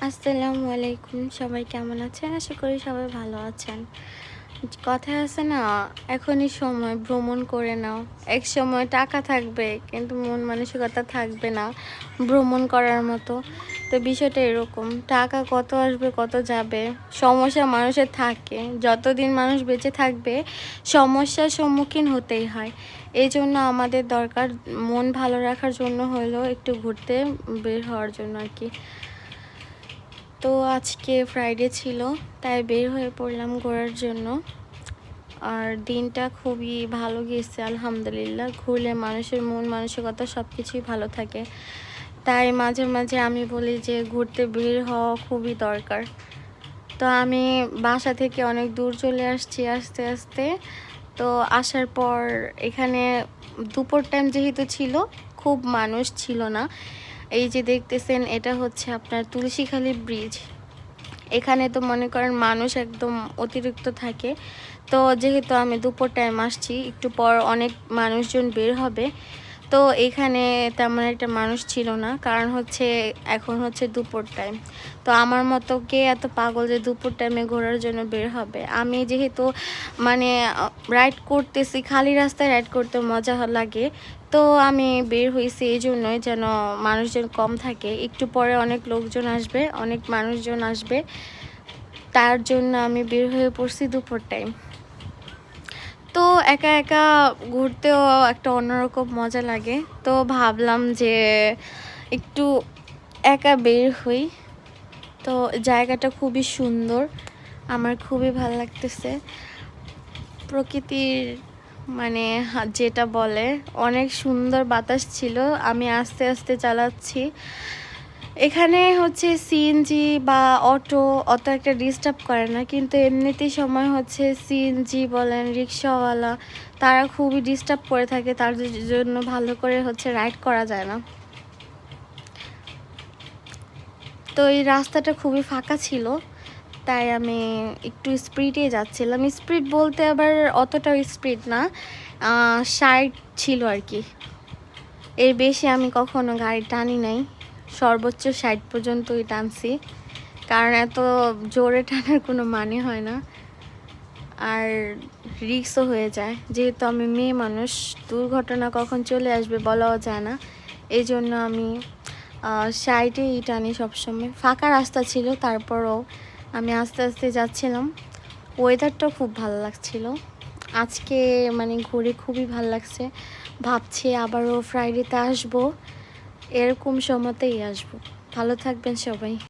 আসসালামু আলাইকুম। সবাই কেমন আছেন? আশা করি সবাই ভালো আছেন। কথায় আছে না, এখনই সময় ভ্রমণ করে নাও। একসময় টাকা থাকবে কিন্তু মন মানসিকতা থাকবে না ভ্রমণ করার মতো। তো বিষয়টা এরকম, টাকা কত আসবে কত যাবে, সমস্যা মানুষের থাকে। যতদিন মানুষ বেঁচে থাকবে সমস্যার সম্মুখীন হতেই হয়। এজন্য আমাদের দরকার মন ভালো রাখার জন্য হলেও একটু ঘুরতে বের হওয়ার জন্য আর কি। তো আজকে ফ্রাইডে ছিল, তাই বের হয়ে পড়লাম ঘোরার জন্য। আর দিনটা খুবই ভালো গিয়েছে আলহামদুলিল্লাহ। ঘুরলে মানুষের মন মানসিকতা সব কিছুই ভালো থাকে। তাই মাঝে মাঝে আমি বলি যে ঘুরতে বের হওয়া খুবই দরকার। তো আমি বাসা থেকে অনেক দূর চলে আসছি আস্তে আস্তে। তো আসার পর এখানে দুপুর টাইম যেহেতু ছিল, খুব মানুষ ছিল না। এই যে দেখতেছেন, এটা হচ্ছে আপনার তুলসীখালী ব্রিজ। এখানে তো মনে করেন মানুষ একদম অতিরিক্ত থাকে। তো যেহেতু আমি দুপুর টাইম আসছি, একটু পর অনেক মানুষজন বের হবে। তো এখানে তেমন একটা মানুষ ছিল না, কারণ হচ্ছে এখন হচ্ছে দুপুর টাইম। তো আমার মতো কে এত পাগল যে দুপুর টাইমে ঘোরার জন্য বের হবে? আমি যেহেতু মানে রাইড করতেছি, খালি রাস্তায় রাইড করতে মজা লাগে। তো আমি বের হয়েছি এই জন্যই, যেন মানুষজন কম থাকে। একটু পরে অনেক লোকজন আসবে, অনেক মানুষজন আসবে, তার জন্য আমি বের হয়ে পড়ছি দুপুর টাইম। তো একা একা ঘুরতেও একটা অন্যরকম মজা লাগে। তো ভাবলাম যে একটু একা বের হই। তো জায়গাটা খুবই সুন্দর, আমার খুবই ভালো লাগতেছে। প্রকৃতির মানে যেটা বলে, অনেক সুন্দর বাতাস ছিল। আমি আস্তে আস্তে চালাচ্ছি। এখানে হচ্ছে সিএনজি বা অটো অত একটা ডিস্টার্ব করে না, কিন্তু এমনিতেই সময় হচ্ছে সিএনজি বলেন, রিক্সাওয়ালা, তারা খুবই ডিস্টার্ব করে থাকে। তার জন্য ভালো করে হচ্ছে রাইড করা যায় না। তো এই রাস্তাটা খুবই ফাঁকা ছিল, তাই আমি একটু স্পিডে যাচ্ছিলাম। স্পিড বলতে আবার অতটাও স্পিড না, 60 ছিল আর কি। এর বেশি আমি কখনো গাড়ি টানি নাই, সর্বোচ্চ 60 পর্যন্তই টানছি, কারণ এত জোরে টানার কোনো মানে হয় না, আর রিস্কও হয়ে যায়। যেহেতু আমি মেয়ে মানুষ, দুর্ঘটনা কখন চলে আসবে বলাও যায় না। এই জন্য আমি 60-এই টানি সবসময়। ফাঁকা রাস্তা ছিল, তারপরও আমি আস্তে আস্তে যাচ্ছিলাম। ওয়েদারটাও খুব ভালো লাগছিল আজকে, মানে ঘুরে খুবই ভালো লাগছে। ভাবছি আবারও ফ্রাইডেতে আসবো, এরকম সময়তেই আসবো। ভালো থাকবেন সবাই।